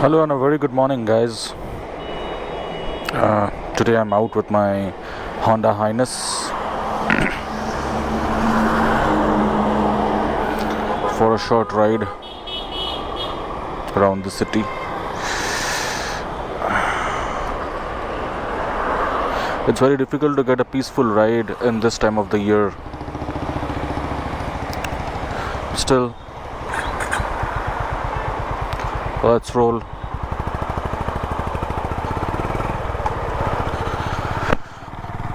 Hello and a very good morning, guys. Today I'm out with my Honda Highness for a short ride around the city. It's very difficult to get a peaceful ride in this time of the year. Still, let's roll.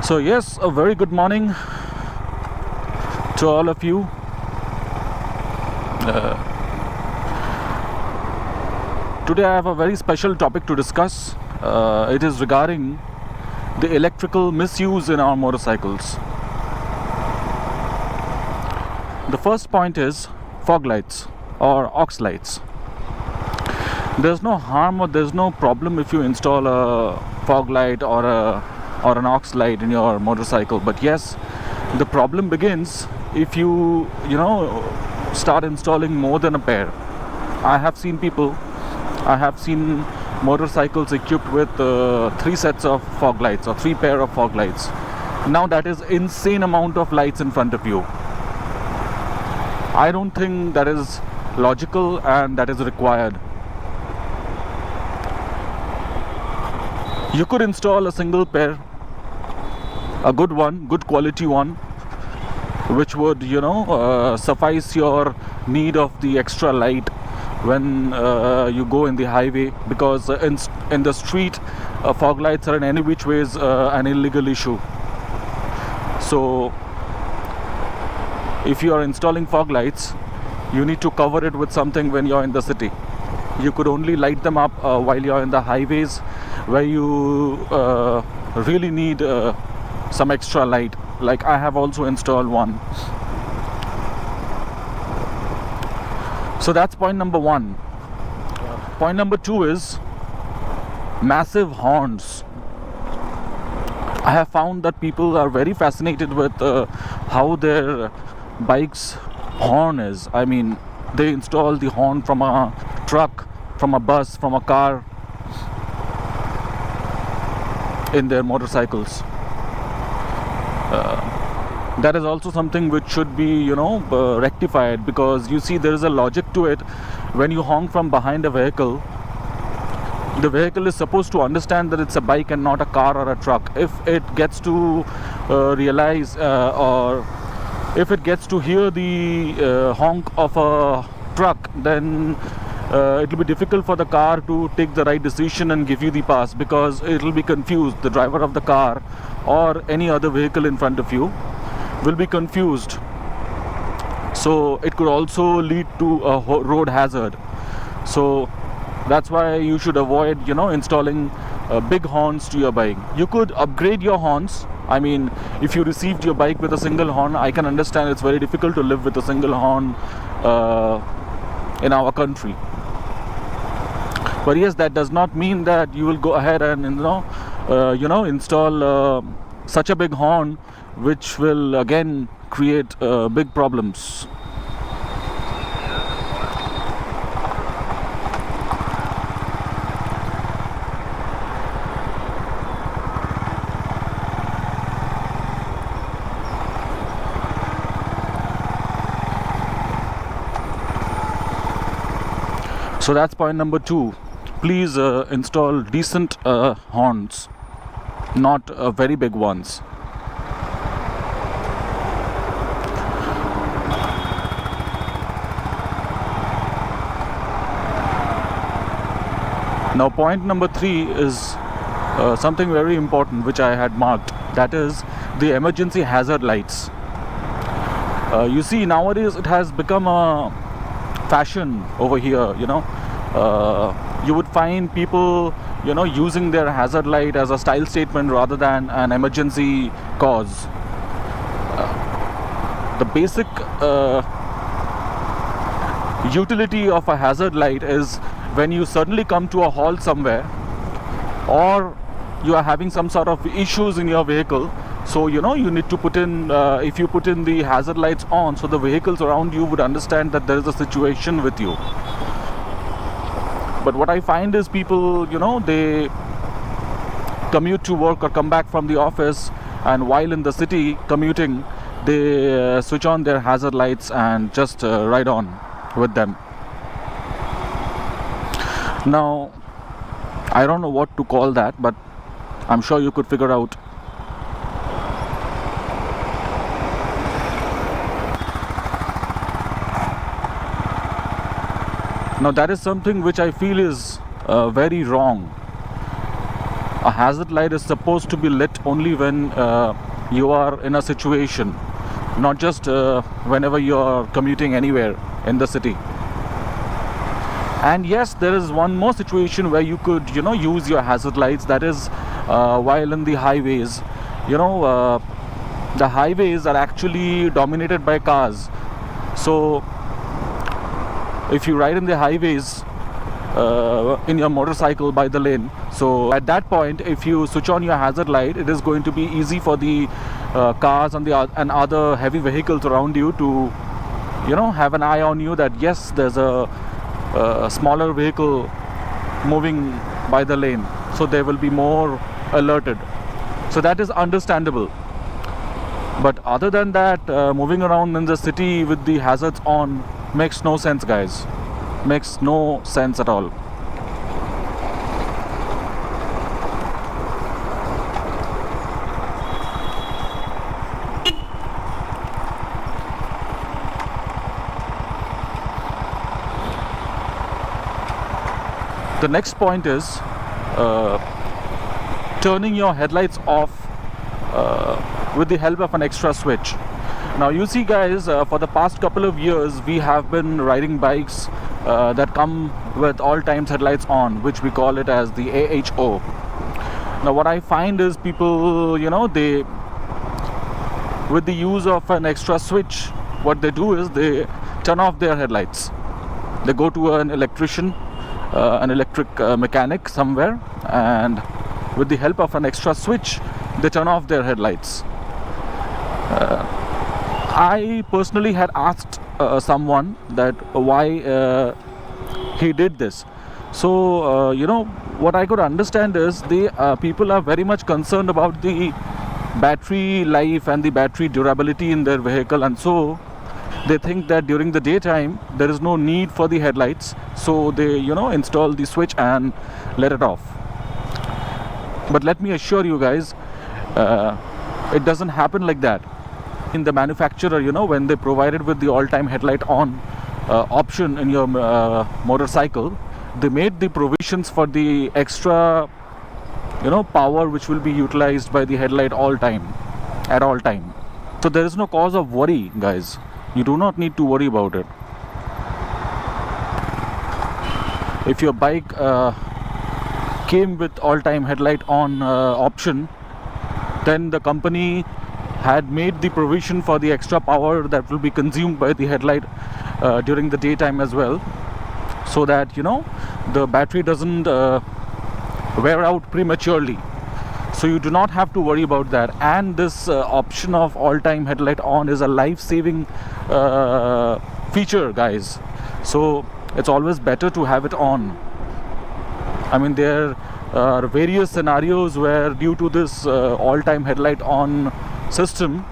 So yes, a very good morning to all of you. Today I have a very special topic to discuss. It is regarding the electrical misuse in our motorcycles. The first point is fog lights or aux lights. There's no harm or there's no problem if you install a fog light or an aux light in your motorcycle, but yes, the problem begins if you start installing more than a pair. I have seen motorcycles equipped with 3 sets of fog lights or 3 pair of fog lights. Now that is insane amount of lights in front of you. I don't think that is logical and that is required. You could install a single pair, a good one, good quality one, which would suffice your need of the extra light when you go in the highway, because in the street fog lights are in any which ways an illegal issue. So if you are installing fog lights, you need to cover it with something when you're in the city. You could only light them up while you're in the highways where you really need some extra light. Like I have also installed one. So that's point number 1. Point number 2 is massive horns. I have found that people are very fascinated with how their bike's horn is. I mean, they install the horn from a truck, from a bus, from a car in their motorcycles. That is also something which should be rectified, because you see there is a logic to it. When you honk from behind a vehicle, the vehicle is supposed to understand that it's a bike and not a car or a truck. If it gets to realize or if it gets to hear the honk of a truck, then it will be difficult for the car to take the right decision and give you the pass, because it will be confused. The driver of the car or any other vehicle in front of you will be confused. So it could also lead to a road hazard. So that's why you should avoid installing big horns to your bike. You could upgrade your horns. I mean, if you received your bike with a single horn, I can understand it's very difficult to live with a single horn in our country. But yes, that does not mean that you will go ahead and install such a big horn, which will again create big problems. So that's point number 2. Please install decent horns, not very big ones. Now point number 3 is something very important which I had marked. That is the emergency hazard lights. You see, nowadays it has become a fashion over here. You would find people using their hazard light as a style statement rather than an emergency cause. The basic utility of a hazard light is when you suddenly come to a halt somewhere, or you are having some sort of issues in your vehicle. So you need to put in, if you put in the hazard lights on, so the vehicles around you would understand that there is a situation with you. But what I find is people, they commute to work or come back from the office, and while in the city commuting, they switch on their hazard lights and just ride on with them. Now, I don't know what to call that, but I'm sure you could figure out. Now, that is something which I feel is very wrong. A hazard light is supposed to be lit only when you are in a situation, not just whenever you are commuting anywhere in the city. And yes, there is one more situation where you could, use your hazard lights. That is while in the highways. The highways are actually dominated by cars. So if you ride in the highways in your motorcycle by the lane, so at that point, if you switch on your hazard light, it is going to be easy for the cars and other heavy vehicles around you to, have an eye on you that yes, there's a smaller vehicle moving by the lane, so they will be more alerted. So that is understandable. But other than that, moving around in the city with the hazards on makes no sense, guys. Makes no sense at all. The next point is turning your headlights off with the help of an extra switch. Now you see, guys, for the past couple of years we have been riding bikes that come with all times headlights on, which we call it as the AHO. Now what I find is people, they, with the use of an extra switch, what they do is they turn off their headlights. They go to an electrician, an electric mechanic somewhere, and with the help of an extra switch they turn off their headlights. I personally had asked someone that why he did this. So what I could understand is people are very much concerned about the battery life and the battery durability in their vehicle, and so they think that during the daytime there is no need for the headlights, so they install the switch and let it off. But let me assure you guys, it doesn't happen like that. In the manufacturer, when they provided with the all-time headlight on option in your motorcycle, they made the provisions for the extra power which will be utilized by the headlight at all time. So there is no cause of worry, guys. You do not need to worry about it. If your bike came with all-time headlight on option, then the company had made the provision for the extra power that will be consumed by the headlight during the daytime as well, so that the battery doesn't wear out prematurely. So you do not have to worry about that. And this option of all-time headlight on is a life-saving feature, guys. So it's always better to have it on. I mean, there are various scenarios where due to this all-time headlight on system,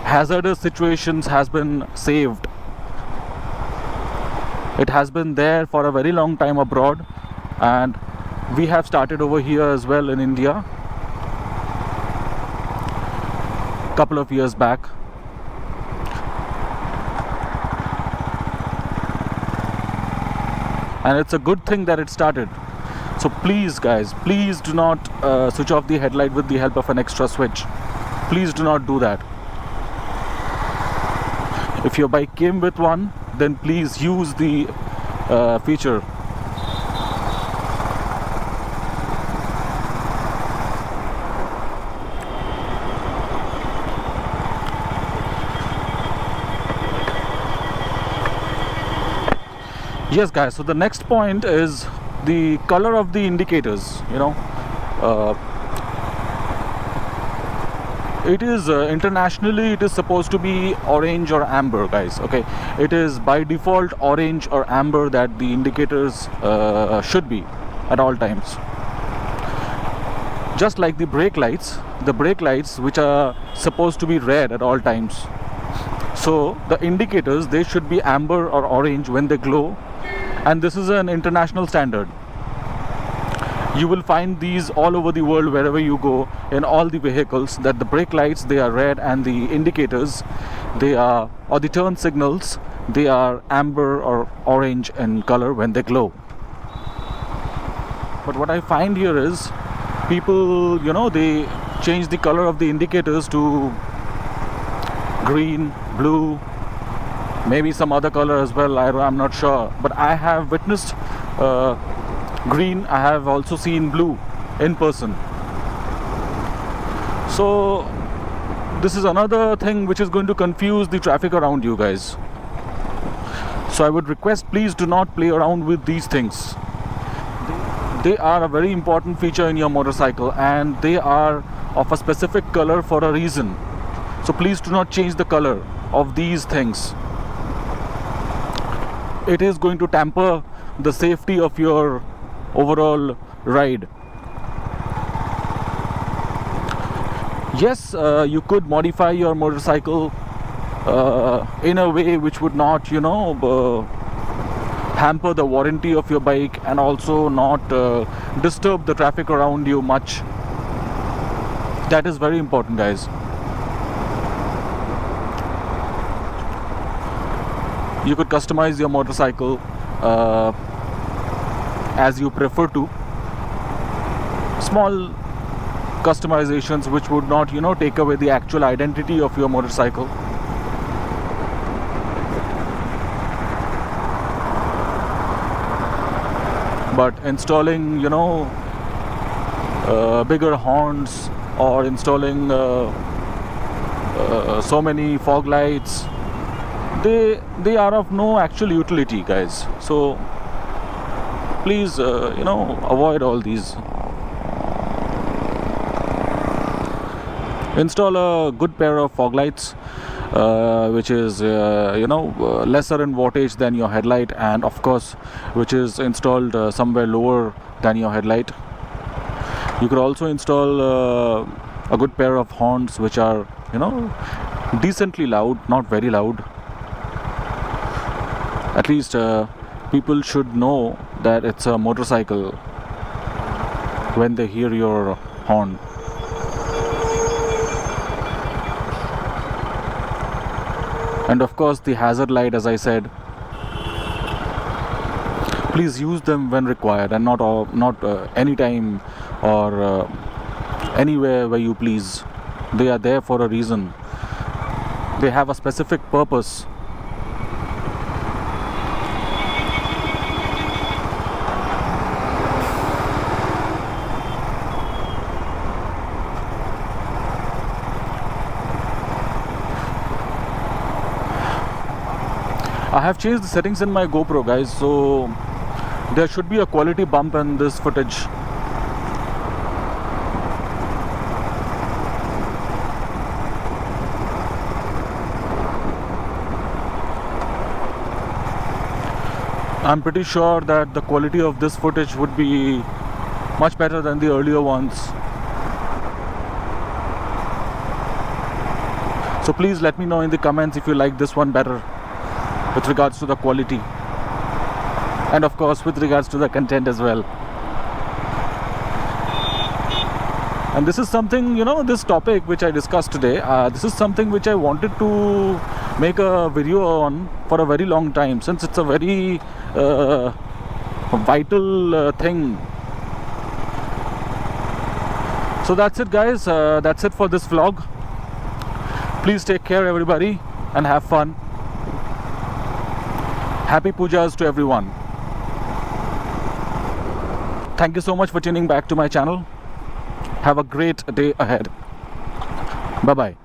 hazardous situations has been saved. It has been there for a very long time abroad, and we have started over here as well in India a couple of years back. And it's a good thing that it started. So please, guys, please do not switch off the headlight with the help of an extra switch. Please do not do that. If your bike came with one, then please use the feature. Yes, guys, so the next point is the color of the indicators. It is internationally it is supposed to be orange or amber, guys. Okay, it is by default orange or amber that the indicators should be at all times. Just like the brake lights which are supposed to be red at all times. So the indicators, they should be amber or orange when they glow, and this is an international standard. You will find these all over the world wherever you go, in all the vehicles, that the brake lights, they are red, and the indicators, they are, or the turn signals, they are amber or orange in color when they glow. But what I find here is people, they change the color of the indicators to green, blue, maybe some other color as well. I'm not sure, but I have witnessed green. I have also seen blue in person. So this is another thing which is going to confuse the traffic around you guys. So I would request, please do not play around with these things. They are a very important feature in your motorcycle, and they are of a specific color for a reason. So please do not change the color of these things. It is going to tamper the safety of your overall ride. Yes, you could modify your motorcycle in a way which would not, hamper the warranty of your bike, and also not disturb the traffic around you much. That is very important, guys. You could customize your motorcycle as you prefer to. Small customizations which would not, take away the actual identity of your motorcycle. But installing, bigger horns, or installing so many fog lights, they are of no actual utility, guys. So please, avoid all these. Install a good pair of fog lights, which is lesser in wattage than your headlight, and of course which is installed somewhere lower than your headlight. You could also install a good pair of horns which are decently loud, not very loud. At least people should know that it's a motorcycle when they hear your horn. And of course the hazard light, as I said, please use them when required, and not anytime or anywhere where you please. They are there for a reason. They have a specific purpose. I have changed the settings in my GoPro, guys, so there should be a quality bump in this footage. I'm pretty sure that the quality of this footage would be much better than the earlier ones. So please let me know in the comments if you like this one better, with regards to the quality, and of course with regards to the content as well. And this is something, this topic which I discussed today, this is something which I wanted to make a video on for a very long time, since it's a very vital thing. So that's it, guys. That's it for this vlog. Please take care, everybody, and have fun. Happy pujas to everyone. Thank you so much for tuning back to my channel. Have a great day ahead. Bye bye.